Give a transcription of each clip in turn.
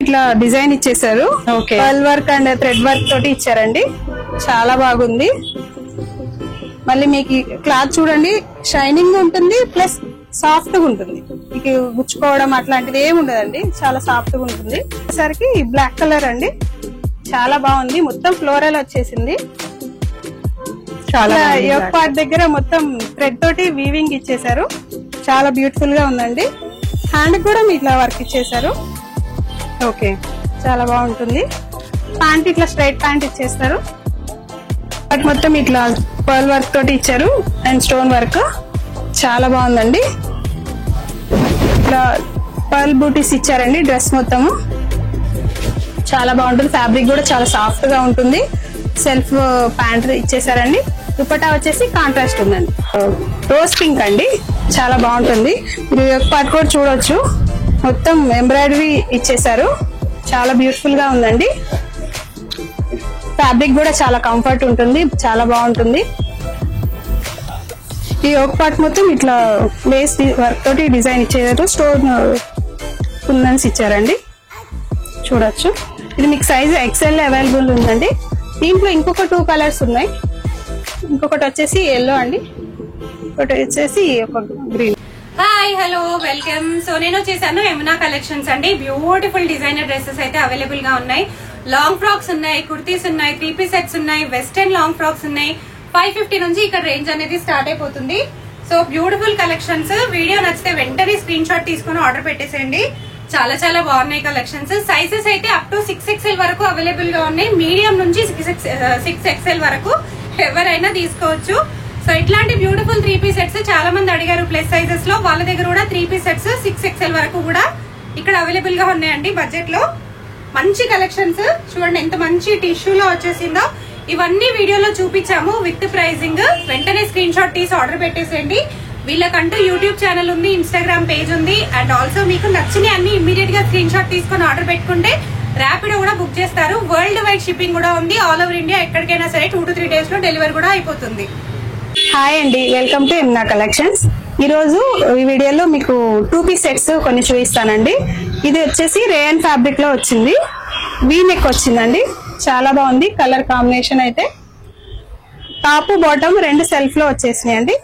ఇట్లా డిజైన్ ఇచ్చేసారు. Pearl work and thread work తోటి ఇచ్చారండి. చాలా బాగుంది. మళ్ళీ మీకు క్లాత్ చూడండి, షైనింగ్ ఉంటుంది, ప్లస్ సాఫ్ట్ గా ఉంటుంది. మీకు గుచ్చుకోవడం అట్లాంటిది ఏమి ఉండదండి, చాలా సాఫ్ట్ గా ఉంటుంది. సరికి బ్లాక్ కలర్ అండి, చాలా బాగుంది. మొత్తం ఫ్లోరల్ వచ్చేసింది. చాలా యోక్ పార్ట్ దగ్గర మొత్తం థ్రెడ్ తోటి వీవింగ్ ఇచ్చేసారు. చాలా బ్యూటిఫుల్ గా ఉందండి. హ్యాండ్ కూడా ఇట్లా వర్క్ ఇచ్చేసారు. ఓకే, చాలా బాగుంటుంది. ప్యాంట్ ఇట్లా స్ట్రైట్ ప్యాంట్ ఇచ్చేస్తారు. బట్ మొత్తం ఇట్లా పర్ల్ వర్క్ తోటి ఇచ్చారు అండ్ స్టోన్ వర్క్. చాలా బాగుందండి. ఇట్లా పర్ల్ బూటీస్ ఇచ్చారండి. డ్రెస్ మొత్తము చాలా బాగుంటుంది. ఫ్యాబ్రిక్ కూడా చాలా సాఫ్ట్ గా ఉంటుంది. Self pant ఇచ్చేసారండి. దుపట్టా వచ్చేసి కాంట్రాస్ట్ ఉందండి. రోజ్ పింక్ అండి, చాలా బాగుంటుంది. మీరు యోక్ పార్ట్ కూడా చూడొచ్చు, మొత్తం ఎంబ్రాయిడరీ ఇచ్చేసారు. చాలా బ్యూటిఫుల్ గా ఉందండి. ఫ్యాబ్రిక్ కూడా చాలా కంఫర్ట్ ఉంటుంది, చాలా బాగుంటుంది. ఈ యోక్ పార్ట్ మొత్తం ఇట్లా లేస్ వర్క్ తోటి డిజైన్ ఇచ్చేసారు. స్టోన్ కుందన్స్ ఇచ్చారండి, చూడొచ్చు. ఇది మీకు సైజ్ ఎక్సెల్ అవైలబుల్ ఉందండి. దీంట్లో ఇంకొక 2 కలర్స్ ఉన్నాయి. ఇంకొకటి వచ్చేసి ఎల్లో అండి, ఒకటి వచ్చేసి ఒక green. Hi, hello, welcome. So నేను వచ్చేసాను యమునా కలెక్షన్స్ అండి. బ్యూటిఫుల్ డిజైనర్ డ్రెస్సెస్ అయితే అవైలబుల్ గా ఉన్నాయి. లాంగ్ ఫ్రాక్స్ ఉన్నాయి, కుర్తీస్ ఉన్నాయి, 3 పీస్ సెట్స్ ఉన్నాయి, వెస్టర్న్ లాంగ్ ఫ్రాక్స్ ఉన్నాయి. 550 నుంచి ఇక్కడ రేంజ్ అనేది స్టార్ట్ అయిపోతుంది. So beautiful collections. వీడియో నచ్చితే వెంటనే స్క్రీన్ షాట్ తీసుకుని ఆర్డర్ పెట్టేసేయండి. చాలా చాలా బాగున్నాయి కలెక్షన్స్. సైజెస్ అయితే అప్ టు 6XL వరకు అవైలబుల్ గా ఉన్నాయి. మీడియం నుంచి 6XL వరకు ఎవరైనా తీసుకోవచ్చు. సో ఇట్లాంటి బ్యూటిఫుల్ 3 పీస్ సెట్స్ చాలా మంది అడిగారు ప్లస్ సైజెస్ లో. వాళ్ళ దగ్గర కూడా 3 పీస్ సెట్స్ 6XL వరకు కూడా ఇక్కడ అవైలబుల్ గా ఉన్నాయండి. బడ్జెట్ లో మంచి కలెక్షన్స్ చూడండి, ఎంత మంచి టిష్యూలో వచ్చేసిందో. ఇవన్నీ వీడియోలో చూపించాము విత్ ప్రైజింగ్. వెంటనే స్క్రీన్ షాట్ తీసి ఆర్డర్ పెట్టేసేయండి. వీళ్ళకంటూ యూట్యూబ్ ఛానల్ ఉంది, ఇన్స్టాగ్రామ్ పేజ్ ఉంది. అండ్ ఆల్సో మీకు నచ్చిన అన్ని ఇమీడియట్ గా స్క్రీన్ షాట్ తీసుకొని ఆర్డర్ పెట్టుకుంటే ర్యాపిడో కూడా బుక్ చేస్తారు. వరల్డ్ వైడ్ షిప్పింగ్ కూడా ఉంది. ఆల్ ఓవర్ ఇండియా ఎక్కడికైనా సరే 2 to 3 days లో డెలివరీ కూడా అయిపోతుంది. హాయ్ అండి, వెల్కమ్ టు యమునా కలెక్షన్స్. ఈ రోజు ఈ వీడియోలో మీకు 2 పీస్ సెట్స్ కొన్ని చూపిస్తానండి. ఇది వచ్చేసి రేయన్ ఫ్యాబ్రిక్ లో వచ్చింది, వీ నెక్ వచ్చిందండి. చాలా బాగుంది. కలర్ కాంబినేషన్ అయితే టాప్ బాటమ్ 2 సెల్ఫ్ లో వచ్చేసినాయండి.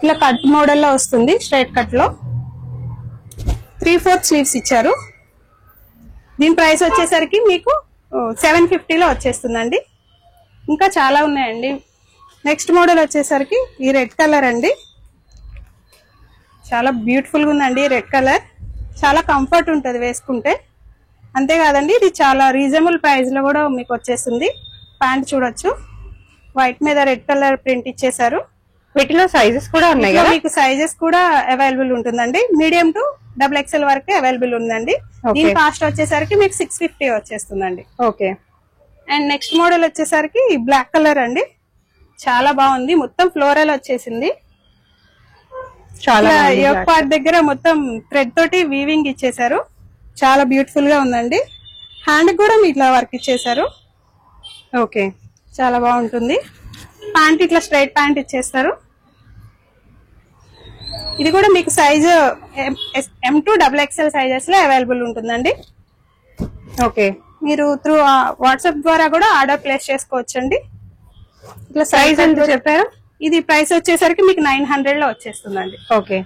ఇలా కట్ మోడల్ లో వస్తుంది, స్ట్రైట్ కట్ లో 3/4 స్లీవ్స్ ఇచ్చారు. దీని ప్రైస్ వచ్చేసరికి మీకు 750 లో వచ్చేస్తుందండి. ఇంకా చాలా ఉన్నాయండి. నెక్స్ట్ మోడల్ వచ్చేసరికి ఈ రెడ్ కలర్ అండి, చాలా బ్యూటిఫుల్ గా ఉందండి. రెడ్ కలర్ చాలా కంఫర్ట్ ఉంటుంది వేసుకుంటే. అంతేకాదండి, ఇది చాలా రీజనబుల్ ప్రైస్ లో కూడా మీకు వచ్చేస్తుంది. ప్యాంట్ చూడొచ్చు, వైట్ మీద రెడ్ కలర్ ప్రింట్ ఇచ్చేసారు. వీటిలో సైజెస్ కూడా ఉన్నాయి కదా, మీకు సైజెస్ కూడా అవైలబుల్ ఉంటుందండి. మీడియం టు XXL వరకే అవైలబుల్ ఉందండి. దీని కాస్ట్ వచ్చేసరికి మీకు 650 వచ్చేస్తుందండి. ఓకే. అండ్ నెక్స్ట్ మోడల్ వచ్చేసరికి బ్లాక్ కలర్ అండి, చాలా బాగుంది. మొత్తం ఫ్లోరల్ వచ్చేసింది. చాలా యోక్ పార్ట్ దగ్గర మొత్తం థ్రెడ్ తోటి వీవింగ్ ఇచ్చేసారు. చాలా బ్యూటిఫుల్ గా ఉందండి. హ్యాండ్ కూడా ఇట్లా వర్క్ ఇచ్చేసారు. ఓకే, చాలా బాగుంటుంది. ప్యాంట్ ఇట్లా స్ట్రైట్ ప్యాంట్ ఇచ్చేస్తారు. ఇది కూడా మీకు size M to XXL sizes లో అవైలబుల్ ఉంటుందండి. ఓకే, మీరు త్రూ వాట్సాప్ ద్వారా కూడా ఆర్డర్ ప్లేస్ చేసుకోవచ్చండి. ఇట్లా సైజ్ ఎంత చెప్పారు? ఇది ప్రైస్ వచ్చేసరికి మీకు 900 లో వచ్చేస్తుందండి. ఓకే.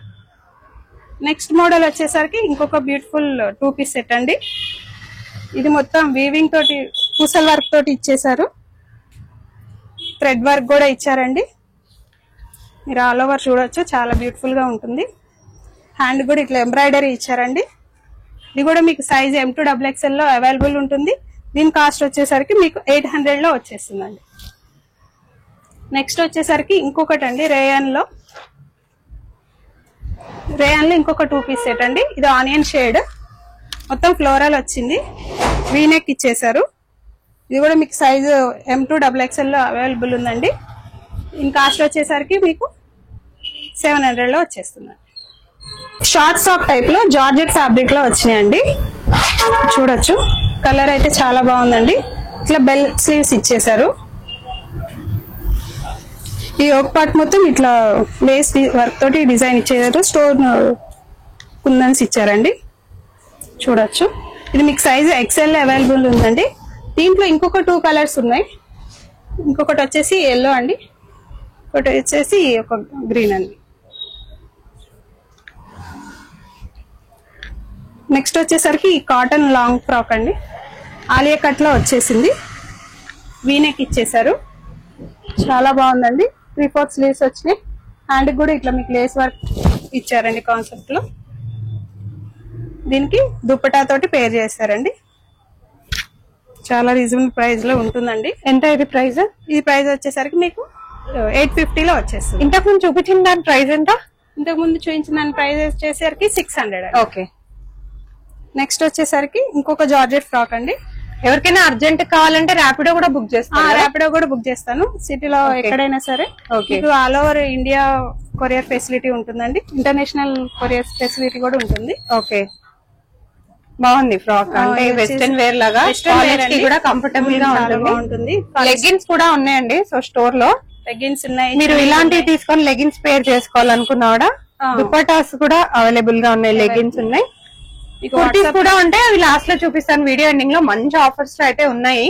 నెక్స్ట్ మోడల్ వచ్చేసరికి ఇంకొక బ్యూటిఫుల్ 2 పీస్ సెట్ అండి. ఇది మొత్తం వీవింగ్ తోటి పూసల్ వర్క్ తోటి ఇచ్చేసారు. థ్రెడ్ వర్క్ కూడా ఇచ్చారండి. మీరు ఆల్ ఓవర్ చూడొచ్చు, చాలా బ్యూటిఫుల్ గా ఉంటుంది. హ్యాండ్ కూడా ఇట్లా ఎంబ్రాయిడరీ ఇచ్చారండి. ఇది కూడా మీకు సైజ్ M to XXL లో అవైలబుల్ ఉంటుంది. దీని కాస్ట్ వచ్చేసరికి మీకు 800 లో వచ్చేస్తుందండి. నెక్స్ట్ వచ్చేసరికి ఇంకొకటి అండి, రేయన్ లో ఇంకొక 2 పీస్ సెట్ అండి. ఇది ఆనియన్ షేడ్, మొత్తం ఫ్లోరల్ వచ్చింది, వీ నెక్ ఇచ్చేసారు. ఇది కూడా మీకు సైజు M to XXL లో అవైలబుల్ ఉందండి. దీని కాస్ట్ వచ్చేసరికి మీకు 700 లో వచ్చేస్తుందండి. షార్ట్ ఫ్రాక్ టైప్ లో జార్జెట్ ఫ్యాబ్రిక్ లో వచ్చినాయండి. చూడొచ్చు, కలర్ అయితే చాలా బాగుందండి. ఇట్లా బెల్ స్లీవ్స్ ఇచ్చేసారు. ఈ యోక్ పార్ట్ మొత్తం ఇట్లా లేస్ వర్క్ తోటి డిజైన్ ఇచ్చేసారు. స్టోన్ కుందన్స్ ఇచ్చారండి, చూడొచ్చు. ఇది మీకు సైజ్ ఎక్సెల్ అవైలబుల్ ఉందండి. దీంట్లో ఇంకొక 2 కలర్స్ ఉన్నాయి. ఇంకొకటి వచ్చేసి ఎల్లో అండి, ఒకటి వచ్చేసి ఒక గ్రీన్ అండి. నెక్స్ట్ వచ్చేసరికి కాటన్ లాంగ్ ఫ్రాక్ అండి, ఆలియా కట్ లో వచ్చేసింది, వీనెక్ ఇచ్చేసారు, చాలా బాగుందండి. 3/4 స్లీవ్స్ వచ్చినాయి. హ్యాండ్ కూడా ఇట్లా మీకు లేస్ వర్క్ ఇచ్చారండి కాన్సెప్ట్ లో. దీనికి దుపట్టా తోటి పేర్ చేస్తారండి. చాలా రీజనబుల్ ప్రైస్ లో ఉంటుందండి. ఎంత ఇది ప్రైస్? ఈ ప్రైస్ వచ్చేసరికి మీకు 850 లో వచ్చేస్తుంది. ఇంతకు ముందు చూపించిన దాని ప్రైస్ ఎంత? ఇంతకు ముందు చూపించిన దాని ప్రైస్ వచ్చేసరికి 600. ఓకే. నెక్స్ట్ వచ్చేసరికి ఇంకొక జార్జెట్ ఫ్రాక్ అండి. ఎవరికైనా అర్జెంట్ కావాలంటే ర్యాపిడో కూడా బుక్ చేస్తాను. ర్యాపిడో కూడా బుక్ చేస్తాను. సిటీలో ఎక్కడైనా సరే మీకు all over India courier facility ఉంటుందండి. ఇంటర్నేషనల్ కొరియర్ ఫెసిలిటీ కూడా ఉంటుంది. ఓకే, బాగుంది ఫ్రాక్. అంటే వెస్టర్న్ వేర్ లాగా కూడా కంఫర్టబుల్ గా ఉంటుంది. లెగ్గిన్స్ కూడా ఉన్నాయండి. సో స్టోర్ లో లెగ్గిన్స్ ఉన్నాయి. మీరు ఇలాంటివి తీసుకొని లెగ్గిన్స్ పేర్ చేసుకోవాలనుకున్నా కూడా దుపట్టాస్ కూడా అవైలబుల్ గా ఉన్నాయి. లెగ్గిన్స్ ఉన్నాయి, కుర్తీస్ కూడా ఉంటాయి. అవి లాస్ట్ లో చూపిస్తాను వీడియో ఎండింగ్ లో. మంచి ఆఫర్స్ అయితే ఉన్నాయి.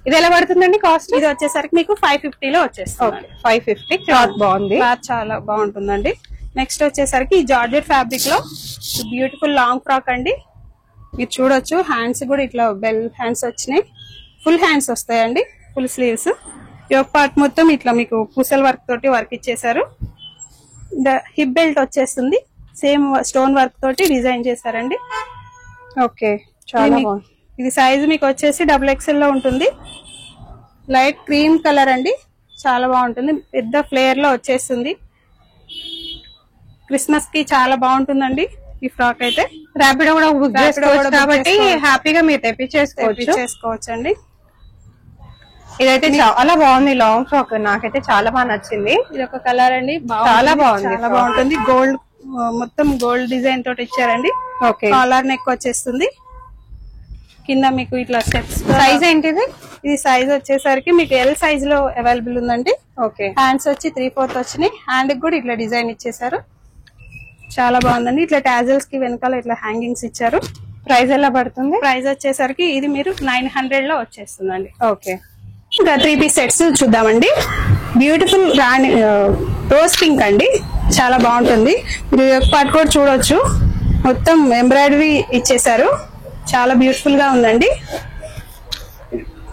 ఇది ఎలా పడుతుందండి కాస్ట్? ఇది వచ్చేసరికి మీకు 550 లో వచ్చేస్తుంది. 550. క్లాత్ బాగుంది, క్లాత్ చాలా బాగుంటుందండి. నెక్స్ట్ వచ్చేసరికి ఈ జార్జెట్ ఫ్యాబ్రిక్ లో బ్యూటిఫుల్ లాంగ్ ఫ్రాక్ అండి. మీరు చూడొచ్చు, హ్యాండ్స్ కూడా ఇట్లా బెల్ హ్యాండ్స్ వచ్చినాయి. ఫుల్ హ్యాండ్స్ వస్తాయండి, ఫుల్ స్లీవ్స్. యోక్ పార్ట్ మొత్తం ఇట్లా మీకు పూసల్ వర్క్ తోటి వర్క్ ఇచ్చేసారు. హిప్ బెల్ట్ వచ్చేస్తుంది, సేమ్ స్టోన్ వర్క్ తోటి డిజైన్ చేశారండి. ఓకే, చాలా బాగుంది. ఇది సైజ్ మీకు వచ్చేసి XXL లో ఉంటుంది. లైట్ క్రీమ్ కలర్ అండి, చాలా బాగుంటుంది. పెద్ద ఫ్లేయర్ లో వచ్చేస్తుంది. క్రిస్మస్ కి చాలా బాగుంటుందండి ఈ ఫ్రాక్ అయితే. ర్యాపిడో కూడా బుక్ చేసుకోవచ్చు కాబట్టి హ్యాపీగా మీరు తెప్పించేసుకోవచ్చు అండి. ఇదైతే చాలా బాగుంది లాంగ్ ఫ్రాక్, నాకైతే చాలా బాగా నచ్చింది. ఇది ఒక కలర్ అండి, చాలా బాగుంది, చాలా బాగుంటుంది. గోల్డ్ మొత్తం గోల్డ్ డిజైన్ తోటి ఇచ్చారండి. ఓకే, కాలర్ నెక్ వచ్చేస్తుంది. కింద మీకు ఇట్లా స్టెప్స్. సైజ్ ఏంటిది? ఇది సైజ్ వచ్చేసరికి మీకు ఎల్ సైజ్ లో అవైలబుల్ ఉందండి. ఓకే, హ్యాండ్స్ వచ్చి 3/4 వచ్చినాయి. హ్యాండ్ కూడా ఇట్లా డిజైన్ ఇచ్చేసారు, చాలా బాగుందండి. ఇట్లా టాజల్స్ కి వెనకాల ఇట్లా హ్యాంగింగ్స్ ఇచ్చారు. ప్రైస్ ఎలా పడుతుంది? ప్రైస్ వచ్చేసరికి ఇది మీరు 900 లో వచ్చేస్తుందండి. ఓకే, ఇంకా 3 పీస్ సెట్స్ చూద్దామండి. బ్యూటిఫుల్ రోజ్ పింక్ అండి, చాలా బాగుంటుంది. మీరు పార్ట్ కూడా చూడొచ్చు, మొత్తం ఎంబ్రాయిడరీ ఇచ్చేసారు, చాలా బ్యూటిఫుల్ గా ఉందండి.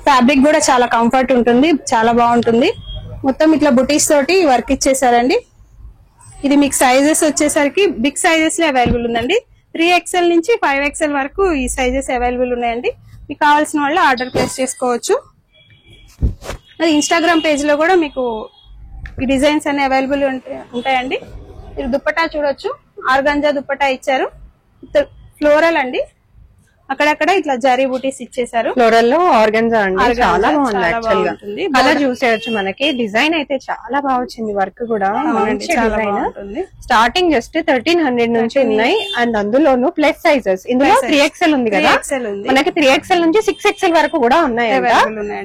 ఫ్యాబ్రిక్ కూడా చాలా కంఫర్ట్ ఉంటుంది, చాలా బాగుంటుంది. మొత్తం ఇట్లా బుటీస్ తోటి వర్క్ ఇచ్చేసారండి. ఇది మీకు సైజెస్ వచ్చేసరికి బిగ్ సైజెస్ లో అవైలబుల్ ఉందండి. 3XL నుంచి 5XL వరకు ఈ సైజెస్ అవైలబుల్ ఉన్నాయండి. మీకు కావాల్సిన వాళ్ళు ఆర్డర్ ప్లేస్ చేసుకోవచ్చు. అది ఇన్స్టాగ్రామ్ పేజ్ లో కూడా మీకు ఈ డిజైన్స్ అన్ని అవైలబుల్ ఉంటాయండి. మీరు దుపట్టా చూడొచ్చు, ఆర్గంజా దుపట్టా ఇచ్చారు. ఫ్లోరల్ అండి, అక్కడక్కడ ఇట్లా జరీ బూటీస్ ఇచ్చేసారు. ఫ్లోరల్ లో ఆర్గన్జా అండి, చాలా బాగుంది. యాక్చువల్ గా అలా చూసేయచ్చు. మనకి డిజైన్ అయితే చాలా బాగా వచ్చింది, వర్క్ కూడా మంచి డిజైన్. స్టార్టింగ్ జస్ట్ 1300 నుంచి ఉన్నాయి. అండ్ అందులోను ప్లస్ సైజెస్. ఇందులో 3XL ఉంది కదా, మనకి 3XL నుంచి 6XL వరకు కూడా ఉన్నాయి.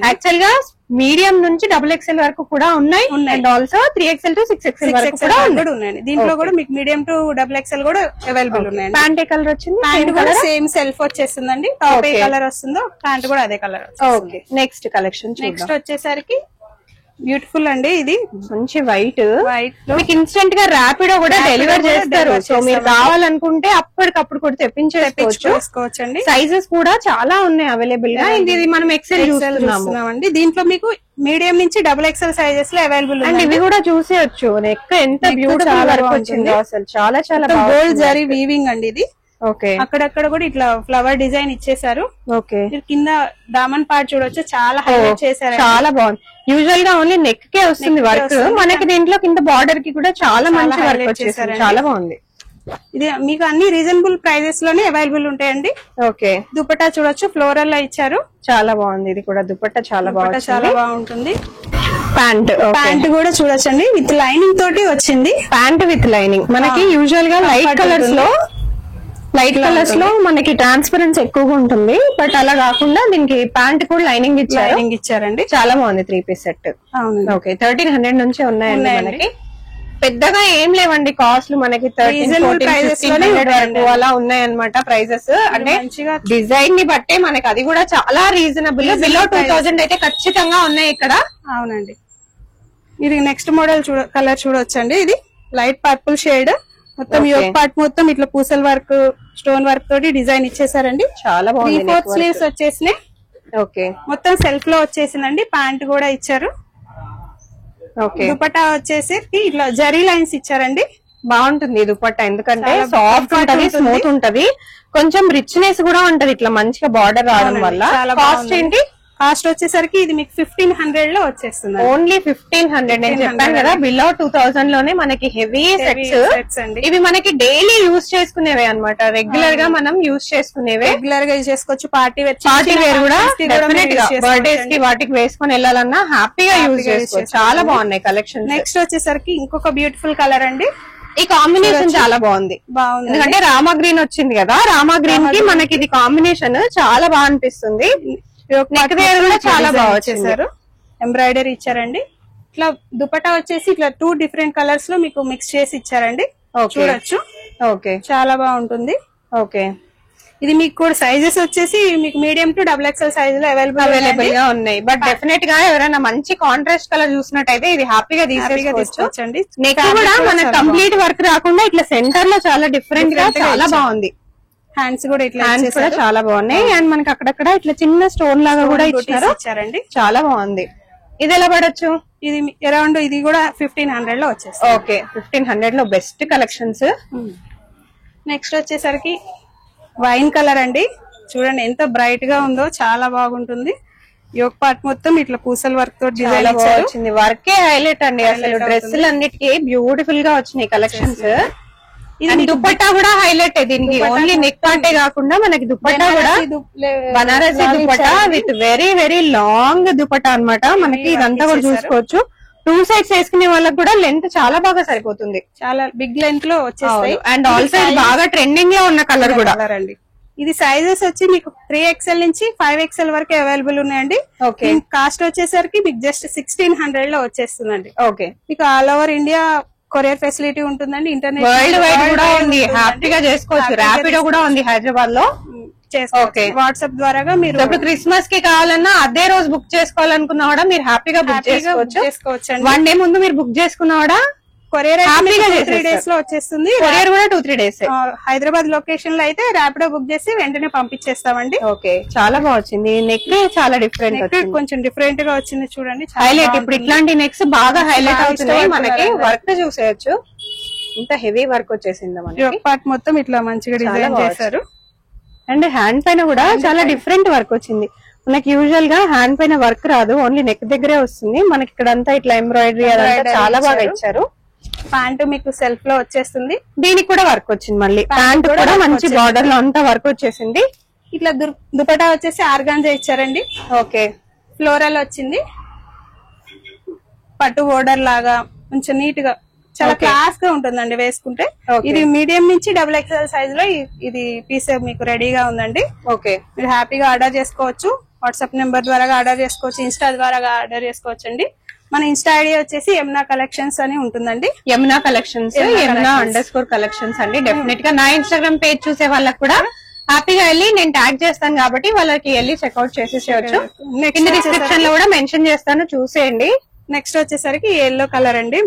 యాక్చువల్ గా మీడియం నుంచి XXL వరకు కూడా ఉన్నాయి. And also 3XL to 6XL వరకు కూడా ఉన్నాయి. దీంట్లో కూడా మీకు మీడియం టు XXL కూడా అవైలబుల్ ఉన్నాయి. ప్యాంట్ ఏ కలర్ వచ్చింది? ప్యాంట్ కూడా సేమ్ సెల్ఫ్ వచ్చేస్తుందండి. టాప్ ఏ కలర్ వస్తుందో ప్యాంట్ కూడా అదే colour. Okay, next collection. Next వచ్చేసరికి బ్యూటిఫుల్ అండి, ఇది మంచి వైట్. మీకు ఇన్స్టెంట్ గా ర్యాపిడో కూడా డెలివర్ చేస్తారు. సో మీరు కావాలనుకుంటే అప్పటికప్పుడు కూడా తెప్పించేసుకోవచ్చు అండి. సైజెస్ కూడా చాలా ఉన్నాయి అవైలబుల్ గా. ఇది మనం ఎక్సెల్ చూస్తున్నామండి. దీంట్లో మీకు మీడియం నుంచి XXL సైజెస్ లో అవైలబుల్ అండ్ ఇవి కూడా చూసేయచ్చు. నెక్ ఎంత బ్యూటిఫుల్ వర్క్ వచ్చిందో అసలు, చాలా చాలా గోల్డ్ జరీ వీవింగ్ అండి ఇది. ఓకే, అక్కడక్కడ కూడా ఇట్లా ఫ్లవర్ డిజైన్ ఇచ్చేసారు. ఓకే, కింద దామన్ పార్ట్ చూడొచ్చు, చాలా హైలైట్ చేశారు, చాలా బాగుంది. యూజువల్ గా ఓన్లీ నెక్ కే వస్తుంది వర్క్, మనకి దీంట్లో కింద బార్డర్ కి కూడా చాలా మంచి వర్క్ వచ్చేసారు, చాలా బాగుంది. ఇది మీకు అన్ని రీజనబుల్ ప్రైజెస్ లోనే అవైలబుల్ ఉంటాయండి. ఓకే, దుపట్టా చూడొచ్చు, ఫ్లోరల్ లో ఇచ్చారు, చాలా బాగుంది. ఇది కూడా దుపట్టా చాలా బాగుంటుంది. ప్యాంట్ కూడా చూడొచ్చండి, విత్ లైనింగ్ తోటి వచ్చింది. Pant with lining. మనకి యూజువల్ గా లైట్ కలర్స్ లో మనకి ట్రాన్స్పరెన్స్ ఎక్కువగా ఉంటుంది. బట్ అలా కాకుండా దీనికి ప్యాంట్ కూడా లైనింగ్ ఇచ్చారండి, చాలా బాగుంది. 3 పీస్ సెట్. ఓకే, 1300 నుంచి ఉన్నాయండి మనకి. పెద్దగా ఏం లేవండి కాస్ట్లు మనకి 1300-1400 వరకు అలా ఉన్నాయి అన్నమాట ప్రైజెస్. అంటే డిజైన్ ని బట్టే మనకి అది కూడా చాలా రీజనబుల్. బిలో 2000 అయితే ఖచ్చితంగా ఉన్నాయి ఇక్కడ. అవునండి. ఇది నెక్స్ట్ మోడల్ కలర్ చూడొచ్చండి. ఇది లైట్ పర్పుల్ షేడ్, మొత్తం యోక్ పార్ట్ మొత్తం ఇట్లా పూసల్ వర్క్ స్టోన్ వర్క్ తోటి డిజైన్ ఇచ్చేసారండి. చాలా బాగుంది. 3/4 స్లీవ్స్ వచ్చేసినాయి. ఓకే, మొత్తం సెల్ఫ్ లో వచ్చేసిందండి. ప్యాంట్ కూడా ఇచ్చారు. ఓకే, దుపట్టా వచ్చేసి ఇట్లా జరీ లైన్స్ ఇచ్చారండి. బాగుంటుంది దుపట్టా, ఎందుకంటే సాఫ్ట్ ఉంటది, స్మూత్ ఉంటది, కొంచెం రిచ్నెస్ కూడా ఉంటది ఇట్లా మంచిగా బార్డర్ రావడం వల్ల. కాస్ట్ ఏంటి? కాస్ట్ వచ్చేసరికి ఇది మీకు 1500 లో వచ్చేస్తుంది. ఓన్లీ 1500. నేను చెప్పాను కదా బిలో 2000 లోనే మనకి హెవీ సెట్స్ అండి. ఇవి మనకి డైలీ యూజ్ చేసుకునేవే అన్నమాట. రెగ్యులర్ గా మనం యూజ్ చేసుకునేవే, రెగ్యులర్ గా యూజ్ చేసుకోవచ్చు. పార్టీ వేర్ కూడా డెఫినెట్ గా బర్త్డేస్ కి వాటికి వేసుకొని వెళ్ళాలన్నా హ్యాపీగా యూజ్ చేసుకోవచ్చు. చాలా బాగున్నాయి కలెక్షన్. నెక్స్ట్ వచ్చేసరికి ఇంకొక బ్యూటిఫుల్ కలర్ అండి. ఈ కాంబినేషన్ చాలా బాగుంది. ఎందుకంటే రామా గ్రీన్ వచ్చింది కదా, రామా గ్రీన్ కి మనకి ఇది కాంబినేషన్ చాలా బాగా అనిపిస్తుంది. నెక్ వేర్ కూడా చాలా బాగా వచ్చేసారు. ఎంబ్రాయిడరీ ఇచ్చారండి. ఇట్లా దుపట్టా వచ్చేసి ఇట్లా 2 డిఫరెంట్ కలర్స్ లో మీకు మిక్స్ చేసి ఇచ్చారండి. చూడొచ్చు. ఓకే, చాలా బాగుంటుంది. ఓకే, ఇది మీకు కూడా సైజెస్ వచ్చేసి మీకు మీడియం టు XXL సైజ్ లో అవైలబుల్ గా ఉన్నాయి. బట్ డెఫినెట్ గా ఎవరైనా మంచి కాంట్రాస్ట్ కలర్ చూసినట్టయితే ఇది హ్యాపీగా తీసుకోవచ్చు. నెక్ కూడా మనకి కంప్లీట్ వర్క్ రాకుండా ఇట్లా సెంటర్ లో చాలా డిఫరెంట్ గా చాలా బాగుంది. హ్యాండ్స్ కూడా ఇట్లా హ్యాండ్స్ కూడా చాలా బాగున్నాయి. అండ్ మనకి అక్కడక్కడ ఇట్లా చిన్న స్టోన్ లాగా కూడా ఇచ్చారండి. చాలా బాగుంది. ఇది ఎలా పడొచ్చు? ఇది అరౌండ్ ఇది కూడా 1500 లో వచ్చేస్తుంది. ఓకే, 1500 లో బెస్ట్ కలెక్షన్స్. నెక్స్ట్ వచ్చేసరికి వైన్ కలర్ అండి. చూడండి ఎంత బ్రైట్ గా ఉందో, చాలా బాగుంటుంది. యోక్ పార్ట్ మొత్తం ఇట్లా పూసల్ వర్క్ తో డిజైన్ వచ్చింది. వర్కే హైలైట్ అండి. అసలు డ్రెస్సులు అన్నిటికీ బ్యూటిఫుల్ గా వచ్చినాయి కలెక్షన్స్. దుపట్టా కూడా హైలైట్. దీనికి ఓన్లీ నెక్ పార్టే కాకుండా మనకి దుపట్టా కూడా Banarasi dupatta with very very long dupatta అన్నమాట. మనకి ఇదంతా కూడా చూసుకోవచ్చు. 2 సైడ్స్ వేసుకునే వాళ్ళకి కూడా లెంత్ చాలా బాగా సరిపోతుంది. చాలా బిగ్ లెంత్ లో వచ్చేస్తాయి. అండ్ ఆల్సో బాగా ట్రెండింగ్ లో ఉన్న కలర్ కూడా అండి. ఇది సైజెస్ వచ్చి మీకు 3XL నుంచి 5XL వరకు అవైలబుల్ ఉన్నాయండి. కాస్ట్ వచ్చేసరికి మీకు జస్ట్ 1600 లో వచ్చేస్తుందండి. ఓకే, మీకు all over India courier facility ఉంటుందండి. ఇంటర్నెట్ వరల్డ్ వైడ్ కూడా ఉంది, హ్యాపీగా చేసుకోవచ్చు. ర్యాపిడో కూడా ఉంది హైదరాబాద్ లో. వాట్సాప్ ద్వారా మీరు ఇప్పుడు క్రిస్మస్ కి కావాలన్నా అదే రోజు బుక్ చేసుకోవాలనుకున్నా కూడా మీరు హ్యాపీగా బుక్ చేసుకోవచ్చు. 1 డే ముందు మీరు బుక్ చేసుకున్నా కూడా కొరియర్ 3 days లో వచ్చేస్తుంది. కొరియర్ కూడా 2-3 days. హైదరాబాద్ లొకేషన్ లో అయితే ర్యాపిడో బుక్ చేసి వెంటనే పంపించేస్తామండి. ఓకే, చాలా బాగా వచ్చింది. నెక్ చాలా డిఫరెంట్, కొంచెం డిఫరెంట్ గా వచ్చింది. చూడండి హైలైట్. ఇప్పుడు ఇట్లాంటి నెక్స్ బాగా హైలైట్ అవుతున్నాయి. మనకి వర్క్ చూసేయచ్చు. ఇంత హెవీ వర్క్ వచ్చేసింది. మనకి పార్ట్ మొత్తం ఇట్లా మంచిగా డిజైన్ చేశారు. అండ్ హ్యాండ్ పైన కూడా చాలా డిఫరెంట్ వర్క్ వచ్చింది. మనకి యూజువల్ గా హ్యాండ్ పైన వర్క్ రాదు, ఓన్లీ నెక్ దగ్గరే వస్తుంది. మనకి ఇక్కడంతా ఇట్లా ఎంబ్రాయిడరీ అదంతా చాలా బాగా ఇచ్చారు. ప్యాంట్ మీకు సెల్ఫ్ లో వచ్చేస్తుంది. దీనికి కూడా వర్క్ వచ్చింది. మళ్ళీ ప్యాంట్ కూడా మంచి బార్డర్ లో అంతా వర్క్ వచ్చేసింది. ఇట్లా దుపట్టా వచ్చేసి ఆర్గాంజా ఇచ్చారండి. ఓకే, ఫ్లోరల్ వచ్చింది. పట్టు బోర్డర్ లాగా కొంచెం నీట్ గా చాలా క్లాస్ గా ఉంటుందండి వేసుకుంటే. ఇది మీడియం నుంచి XXL సైజ్ లో ఇది పీస్ మీకు రెడీగా ఉందండి. ఓకే, మీరు హ్యాపీగా ఆర్డర్ చేసుకోవచ్చు. వాట్సాప్ నెంబర్ ద్వారా ఆర్డర్ చేసుకోవచ్చు, ఇన్స్టా ద్వారా ఆర్డర్ చేసుకోవచ్చు అండి. మన ఇన్స్టా ఐడి వచ్చేసి యమునా కలెక్షన్స్ అని ఉంటుందండి. యమునా కలెక్షన్స్, యమునా__ కలెక్షన్స్ అండి. డెఫినెట్ గా నా ఇన్స్టాగ్రామ్ పేజ్ చూసే వాళ్ళకి కూడా హ్యాపీగా వెళ్ళి నేను ట్యాగ్ చేస్తాను కాబట్టి వాళ్ళకి వెళ్ళి చెక్అౌట్ చేసేసేయచ్చు. డిస్క్రిప్షన్ లో కూడా మెన్షన్ చేస్తాను, చూసేయండి. నెక్స్ట్ వచ్చేసరికి ఎల్లో కలర్ అండి.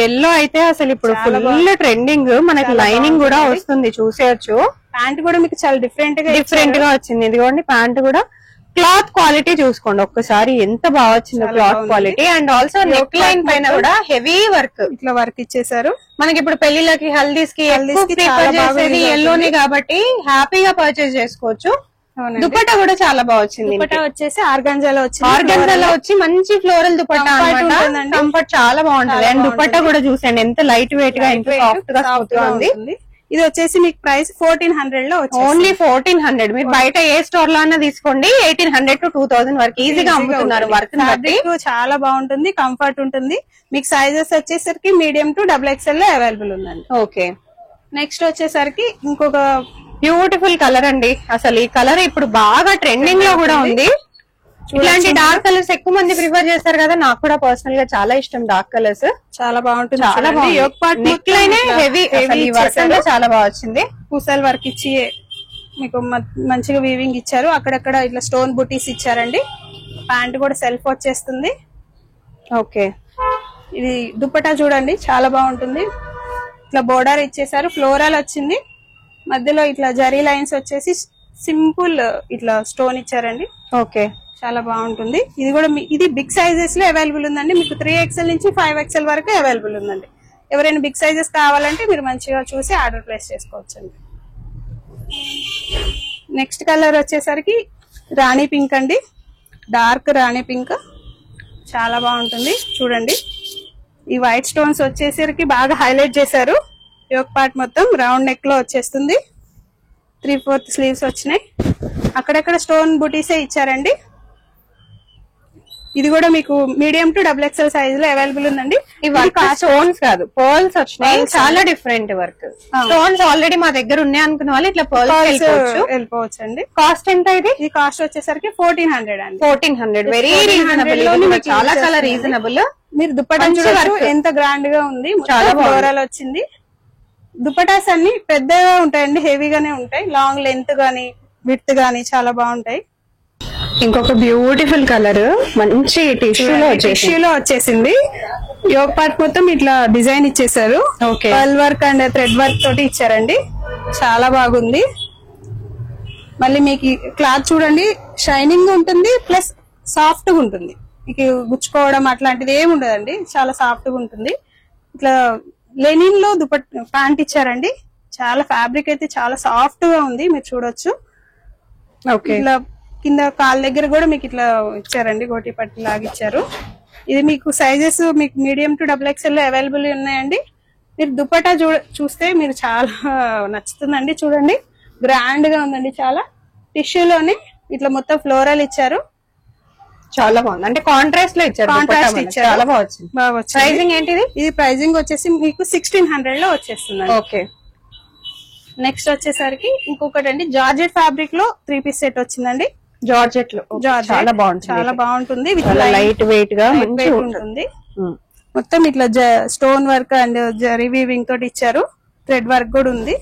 ఎల్లో అయితే అసలు ఇప్పుడు ఫుల్ ట్రెండింగ్. మనకి లైనింగ్ కూడా వస్తుంది, చూసేయచ్చు. ప్యాంట్ కూడా మీకు చాలా డిఫరెంట్ గా వచ్చింది. ఇదిగోండి ప్యాంట్ కూడా. క్లాత్ క్వాలిటీ చూసుకోండి ఒక్కసారి ఎంత బాగా వచ్చింది cloth quality. And also neck line పైన కూడా హెవీ వర్క్, ఇట్లా వర్క్ ఇచ్చేసారు. మనకి ఇప్పుడు పెళ్లిళ్ళకి హల్దీస్ కి ప్రిఫర్ చేసేది ఎల్లోనే కాబట్టి హ్యాపీగా పర్చేస్ చేసుకోవచ్చు. దుపట్టా కూడా చాలా బాగా వచ్చింది. దుపట్టా వచ్చేసి ఆర్గాంజాలో వచ్చింది. ఆర్గాంజాలో వచ్చి మంచి ఫ్లోరల్ దుపట్టా అన్నమాట. కంఫర్ట్ చాలా బాగుంటది. అండ్ దుపట్టా కూడా చూసండి ఎంత లైట్ వెయిట్ గా, ఎంత సాఫ్ట్ గా స్మూత్ గా ఉంది. ఇది వచ్చేసి మీకు ప్రైస్ 1400 లో వచ్చి ఓన్లీ 1400. మీరు బయట ఏ స్టోర్ లో అన్నా తీసుకోండి 1800 to 2000 వరకు ఈజీగా అమ్ముతున్నారు. వర్క్ చాలా బాగుంటుంది, కంఫర్ట్ ఉంటుంది. మీకు సైజెస్ వచ్చేసరికి మీడియం టు XXL లో అవైలబుల్ ఉందండి. ఓకే, నెక్స్ట్ వచ్చేసరికి ఇంకొక బ్యూటిఫుల్ కలర్ అండి. అసలు ఈ కలర్ ఇప్పుడు బాగా ట్రెండింగ్ లో కూడా ఉంది. ఇలాంటి డార్క్ కలర్స్ ఎక్కువ మంది ప్రిఫర్ చేస్తారు కదా, నాకు కూడా పర్సనల్ గా చాలా ఇష్టం డార్క్ కలర్స్. చాలా బాగుంటుంది, చాలా బాగుంది. నెక్ లైన్ హెవీ చాలా బాగా వచ్చింది. పూసల్ వర్క్ ఇచ్చి మీకు మంచిగా వీవింగ్ ఇచ్చారు. అక్కడక్కడ ఇట్లా స్టోన్ బుటీస్ ఇచ్చారండి. ప్యాంట్ కూడా సెల్ఫ్ వచ్చేస్తుంది. ఓకే, ఇది దుపట్టా చూడండి చాలా బాగుంటుంది. ఇట్లా బోర్డర్ ఇచ్చేసారు, ఫ్లోరల్ వచ్చింది, మధ్యలో ఇట్లా జరీ లైన్స్ వచ్చేసి సింపుల్ ఇట్లా స్టోన్ ఇచ్చారండి. ఓకే, చాలా బాగుంటుంది. ఇది కూడా ఇది బిగ్ సైజెస్ లో అవైలబుల్ ఉందండి. మీకు 3XL నుంచి 5XL వరకు అవైలబుల్ ఉందండి. ఎవరైనా బిగ్ సైజెస్ కావాలంటే మీరు మంచిగా చూసి ఆర్డర్ ప్లేస్ చేసుకోవచ్చండి. నెక్స్ట్ కలర్ వచ్చేసరికి రాణి పింక్ అండి, డార్క్ రాణి పింక్ చాలా బాగుంటుంది. చూడండి ఈ వైట్ స్టోన్స్ వచ్చేసరికి బాగా హైలైట్ చేశారు. యోక్ పార్ట్ మొత్తం రౌండ్ నెక్ లో వచ్చేస్తుంది. 3/4 స్లీవ్స్ వచ్చినాయి. అక్కడక్కడ స్టోన్ బుటీసే ఇచ్చారండి. ఇది కూడా మీకు మీడియం టు XXL సైజ్ లో అవైలబుల్ ఉందండి. స్టోన్స్ కాదు, పర్ల్స్ వచ్చినాయి. చాలా డిఫరెంట్ వర్క్. స్టోన్స్ ఆల్రెడీ మా దగ్గర ఉన్నాయి అనుకున్న వాళ్ళు ఇట్లా పర్ల్స్ వెళ్ళిపోవచ్చు అండి. కాస్ట్ ఎంత ఇది? ఇది కాస్ట్ వచ్చేసరికి 1400 అండి. 1400 వెరీ రీజనబుల్, చాలా చాలా రీజనబుల్. మీరు దుపట్టా చూడవచ్చు ఎంత గ్రాండ్ గా ఉంది. చాలా ఫ్లోరల్ వచ్చింది. దుపటాస్ అన్ని పెద్దగా ఉంటాయండి, హెవీగానే ఉంటాయి. లాంగ్ లెంత్ గానీ విడ్త్ గానీ చాలా బాగుంటాయి. ఇంకొక బ్యూటిఫుల్ కలర్ మంచి టిష్యూలో వచ్చేసింది. యోక్ పార్ట్ మొత్తం ఇట్లా డిజైన్ ఇచ్చేసారు. Pearl work and thread work తోటి ఇచ్చారండి. చాలా బాగుంది. మళ్ళీ మీకు క్లాత్ చూడండి షైనింగ్ ఉంటుంది, ప్లస్ సాఫ్ట్ గా ఉంటుంది. మీకు గుచ్చుకోవడం అట్లాంటిది ఏమి ఉండదండి, చాలా సాఫ్ట్ గా ఉంటుంది. ఇట్లా లెనిన్ లో ప్యాంట్ ఇచ్చారండి. చాలా ఫ్యాబ్రిక్ అయితే చాలా సాఫ్ట్ గా ఉంది, మీరు చూడొచ్చు. ఇట్లా కింద కాళ్ళ దగ్గర కూడా మీకు ఇట్లా ఇచ్చారండి, గోటి పట్టి లాగా ఇచ్చారు. ఇది మీకు సైజెస్ మీకు మీడియం టు XXL లో అవైలబుల్ ఉన్నాయండి. మీరు దుపట్టా చూస్తే మీరు చాలా నచ్చుతుందండి. చూడండి గ్రాండ్ గా ఉందండి, చాలా టిష్యూలోనే ఇట్లా మొత్తం ఫ్లోరల్ ఇచ్చారు. చాలా బాగుంది, అంటే కాంట్రాస్ట్ లో ఇచ్చారు. కాంట్రాస్ట్ ఇచ్చారు, చాలా బాగా వచ్చింది. ప్రైజింగ్ ఏంటిది? ఇది ప్రైజింగ్ వచ్చేసి మీకు 1600 లో వచ్చేస్తుంది. ఓకే, నెక్స్ట్ వచ్చేసరికి ఇంకొకటి అండి, జార్జెట్ ఫ్యాబ్రిక్ లో 3 పీస్ సెట్ వచ్చిందండి. జార్జెట్ లో చాలా బాగుంటుంది, చాలా బాగుంటుంది. లైట్ వెయిట్ గా ఉంటుంది. మొత్తం ఇట్లా stone work and zari weaving తోటి ఇచ్చారు. థ్రెడ్ వర్క్ కూడా ఉంది.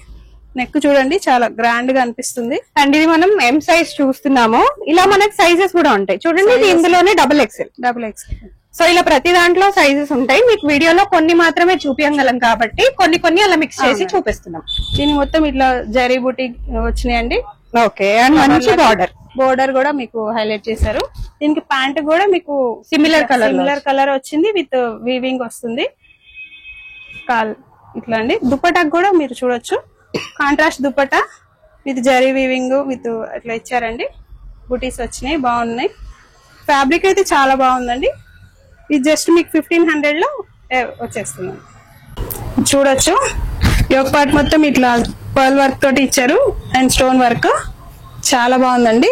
నెక్ చూడండి చాలా గ్రాండ్ గా అనిపిస్తుంది. అండ్ ఇది మనం M సైజ్ చూస్తున్నాము. ఇలా మనకి సైజెస్ కూడా ఉంటాయి చూడండి. ఇది ఇందులోనే XXL. సో ఇలా ప్రతి దాంట్లో సైజెస్ ఉంటాయి. మీకు వీడియోలో కొన్ని మాత్రమే చూపించగలం కాబట్టి కొన్ని అలా మిక్స్ చేసి చూపిస్తున్నాం. దీని మొత్తం ఇట్లా జరీ బూటీ వచ్చినాయండి. ఓకే, అండ్ మంచి బోర్డర్ కూడా మీకు హైలైట్ చేశారు. దీనికి ప్యాంట్ కూడా మీకు సిమిలర్ కలర్ వచ్చింది, విత్ వీవింగ్ వస్తుంది. ఇట్లా అండి. దుపట్టాకు కూడా మీరు చూడొచ్చు, contrast dupatta with zari weaving with ఇట్లా ఇచ్చారండి. బుటీస్ వచ్చినాయి, బాగున్నాయి. ఫ్యాబ్రిక్ అయితే చాలా బాగుందండి. ఇది జస్ట్ మీకు 1500 లో వచ్చేస్తుంది. చూడొచ్చు యోక్ పార్ట్ మొత్తం ఇట్లా పర్ల్ వర్క్ తోటి ఇచ్చారు అండ్ స్టోన్ వర్క్ చాలా బాగుందండి.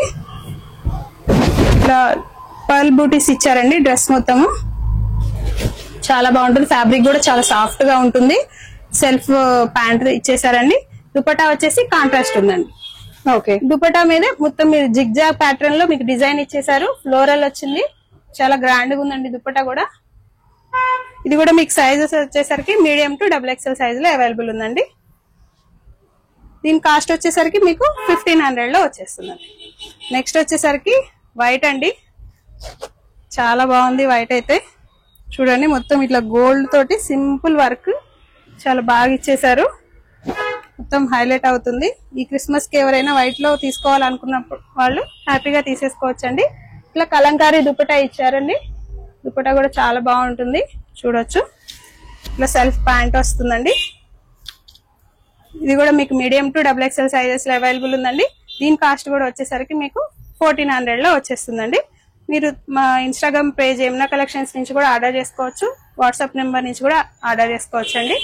ఇట్లా పర్ల్ బూటీస్ ఇచ్చారండి. డ్రెస్ మొత్తము చాలా బాగుంటుంది. ఫ్యాబ్రిక్ కూడా చాలా సాఫ్ట్ గా ఉంటుంది. Self pant ఇచ్చేసారండి. దుపట్టా వచ్చేసి కాంట్రాస్ట్ ఉందండి. ఓకే, దుపట్టా మీద మొత్తం మీరు జిగ్జాగ్ ప్యాటర్న్ లో మీకు డిజైన్ ఇచ్చేసారు. ఫ్లోరల్ వచ్చింది, చాలా గ్రాండ్ గా ఉందండి దుపట్టా కూడా. ఇది కూడా మీకు సైజెస్ వచ్చేసరికి మీడియం టు XXL సైజ్ లో అవైలబుల్ ఉందండి. దీని కాస్ట్ వచ్చేసరికి మీకు 1500 లో వచ్చేస్తుందండి. నెక్స్ట్ వచ్చేసరికి వైట్ అండి, చాలా బాగుంది. వైట్ అయితే చూడండి మొత్తం ఇట్లా గోల్డ్ తోటి సింపుల్ వర్క్ చాలా బాగా ఇచ్చేసారు. మొత్తం హైలైట్ అవుతుంది. ఈ క్రిస్మస్ కి ఎవరైనా వైట్ లో తీసుకోవాలనుకున్న వాళ్ళు హ్యాపీగా తీసేసుకోవచ్చండి. ఇట్లా కలంకారీ దుపట్టా ఇచ్చారండి. దుపట్టా కూడా చాలా బాగుంటుంది, చూడొచ్చు. ఇట్లా సెల్ఫ్ ప్యాంట్ వస్తుందండి. ఇది కూడా మీకు మీడియం టు XXL సైజెస్ లో అవైలబుల్ ఉందండి. దీని కాస్ట్ కూడా వచ్చేసరికి మీకు 1400 లో వచ్చేస్తుందండి. మీరు మా ఇన్స్టాగ్రామ్ పేజ్ యమునా కలెక్షన్స్ నుంచి కూడా ఆర్డర్ చేసుకోవచ్చు. వాట్సాప్ నెంబర్ నుంచి కూడా ఆర్డర్ చేసుకోవచ్చు అండి.